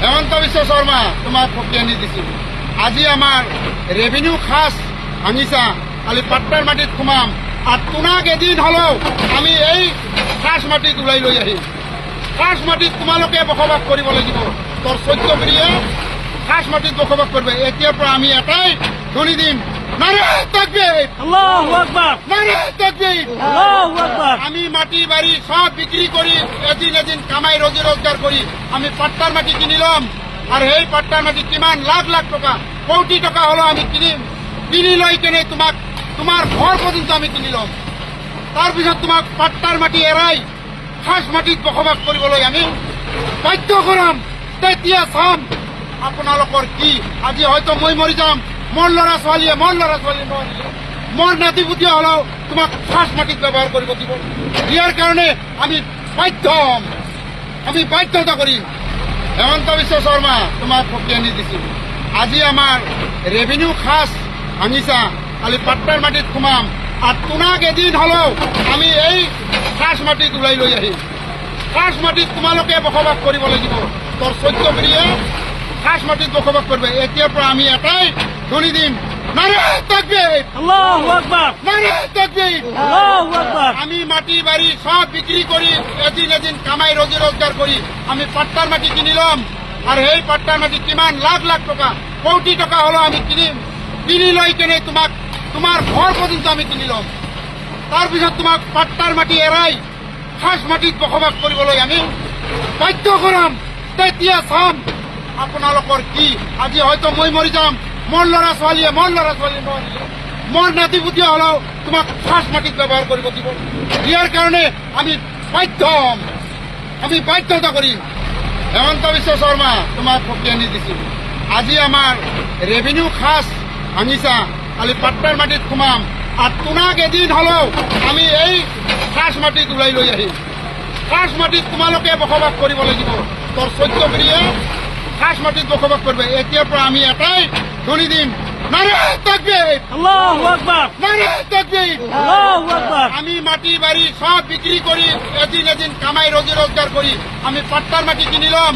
হেমন্ত বিশ্ব শৰ্মা তোমাক ফকিয়ানি দিছিল। আজি আমাৰ ৰেভিনিউ খাস ভাঙিছা, কালি পাট্টাৰ মাটিত সোমাম আৰু তোমাক এদিন হলেও আমি এই খাস মাটিত ওলাই লৈ আহিম। খাস মাটিত তোমালোকে বসবাস কৰিব লাগিব। তোৰ 14 পিঢ়িয়ে খাস মাটিত বসবাস কৰিব। এতিয়াৰ পৰা আমি এটাই ধ্বনি দিম, নাৰে তাকবীৰ, আল্লাহু আকবাৰ, নাৰে তাকবীৰ। আল্লাহু আকবার। আমি মাটি বাড়ি সব বিক্রি করি এদিন এদিন কামাই রোজি রোজগার করি আমি পাট্টার মাটি কিনিলাম। আর এই পাট্টার মাটি কিমান লাখ লাখ টাকা কোটি টাকা হলো আমি কিনি লই কেনে তোমার ঘর পর্যন্ত আমি কিনিলাম। তাৰপিছত তোমাক পাট্টাৰ মাটি এৰাই খাস মাটিত বসবাস কৰিবলৈ আমি বাধ্য কৰাম। তেতিয়া চাম আপোনালোকৰ কি। আজি হয়তো মই মৰি যাম, মোৰ ল'ৰা ছোৱালীয়ে মোৰ নাতিপুতি হলেও তোমাক খাস মাটিত ব্যবহাৰ কৰিব দিব। ইয়াৰ কাৰণে আমি বাধ্যতা কৰিম। হেমন্ত বিশ্ব শৰ্মা তোমাক ফকিয়ানি দিছিল। আজি আমাৰ ৰেভিনিউ খাস ভাঙিছা, কালি পাট্টাৰ মাটিত সোমাম আৰু তোমাক এদিন হলেও আমি এই খাস মাটিত ওলাই লৈ আহিম। খাস মাটিত তোমালোকে বসবাস কৰিব লাগিব। তোৰ 14 পিঢ়িয়ে খাস মাটিত বসবাস কৰিব। এতিয়াৰ পৰা আমি এটাই ধ্বনি দিম, নারে তাকবীর, আল্লাহু আকবার, নারে তাকবীর, আল্লাহু আকবার। আমি মাটি বাড়ি সব বিক্রি করি এদিন এদিন কামাই রোজি রোজগার করি আমি পাট্টার মাটি কিনিলাম। আর এই পাট্টার মাটি কিমান লাখ লাখ টাকা কোটি টাকা হলো আমি কিনি লই কেনে তোমার ঘর পর্যন্ত আমি কিনিলাম। তাৰপিছত তোমাক পাট্টাৰ মাটি এৰাই খাস মাটিত বসবাস কৰিবলৈ আমি বাধ্য কৰাম। তেতিয়া চাম আপোনালোকৰ কি। আজি হয়তো মই মৰি যাম, মোৰ ল'ৰা ছোৱালীয়ে মোৰ নাতিপুতি হলেও তোমাক খাস মাটিত ব্যবহাৰ কৰিব দিব। ইয়াৰ কাৰণে আমি বাধ্যতা কৰিম। হেমন্ত বিশ্ব শৰ্মা তোমাক ফকিয়ানি দিছিল। আজি আমাৰ ৰেভিনিউ খাস ভাঙিছা, কালি পাট্টাৰ মাটিত সোমাম আৰু তোমাক এদিন হলেও আমি এই খাস মাটিত ওলাই লৈ আহিম। খাস মাটিত তোমালোকে বসবাস কৰিব লাগিব। তোৰ 14 পিঢ়িয়ে খাস মাটিত বসবাস কৰিব। এতিয়াৰ পৰা আমি এটাই ধ্বনি দিম, নারে তাকবীর, আল্লাহু আকবার, নারে তাকবীর, আল্লাহু আকবার। আমি মাটি বাড়ি সব বিক্রি করি এদিন এদিন কামাই রোজি রোজগার করি আমি পাট্টার মাটি কিনিলাম।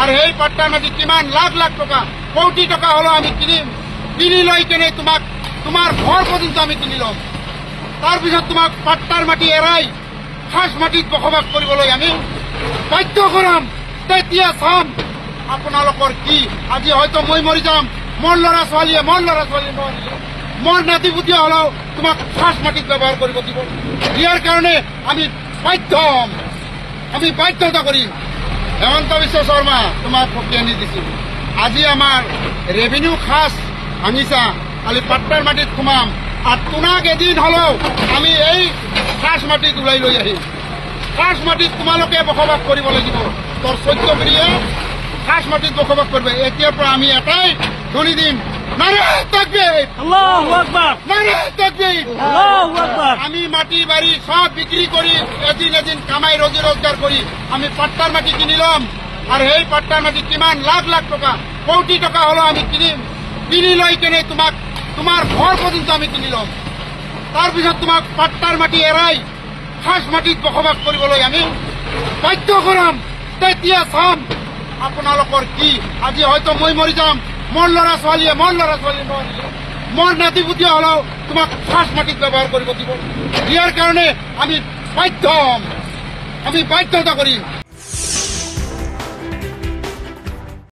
আর এই পাট্টার মাটি কিমান লাখ লাখ টাকা কোটি টাকা হলো আমি কিনি লই কেনে তোমার ঘর পর্যন্ত আমি কিনিলাম। তাৰপিছত তোমাক পাট্টাৰ মাটি এৰাই খাস মাটিত বসবাস কৰিবলৈ আমি বাধ্য কৰাম। তেতিয়া চাম আপোনালোকৰ কি। আজি হয়তো মই মৰি যাম, মোৰ ল'ৰা ছোৱালীয়ে মোৰ নাতিপুতি হলেও তোমাক খাস মাটিত ব্যবহাৰ কৰিব দিব। ইয়াৰ কাৰণে আমি বাধ্যতা কৰিম। হেমন্ত বিশ্ব শৰ্মা তোমাক ফকিয়ানি দিছিল। আজি আমাৰ ৰেভিনিউ খাস ভাঙিছা, কালি পাট্টাৰ মাটিত সোমাম আৰু তোমাক এদিন হলেও আমি এই খাস মাটিত ওলাই লৈ আহিম। খাস মাটিত তোমালোকে বসবাস কৰিব লাগিব। তোৰ 14 পিঢ়িয়ে খাস মাটিত বসবাস কৰিব। এতিয়াৰ পৰা আমি এটাই ধ্বনি দিম, নারে তাকবীর, আল্লাহু আকবার, নারে তাকবীর, আল্লাহু আকবার। আমি মাটি বাড়ি সব বিক্রি করি এদিন এদিন কামাই রোজি রোজগার করি আমি পাট্টার মাটি কিনিলাম। আর এই পাট্টার মাটি কিমান লাখ লাখ টাকা কোটি টাকা হলো আমি কিনি লই কেনে তোমার ঘর পর্যন্ত আমি কিনিলাম। তাৰপিছত তোমাক পাট্টাৰ মাটি এৰাই খাস মাটিত বসবাস কৰিবলৈ আমি বাধ্য কৰাম। তেতিয়া চাম আপোনালোকৰ কি। আজি হয়তো মই মৰি যাম, মোৰ ল'ৰা ছোৱালীয়ে মোৰ নাতিপুতি হলেও তোমাক খাস মাটিত ব্যবহাৰ কৰিব দিব। ইয়াৰ কাৰণে আমি বাধ্যতা কৰিম।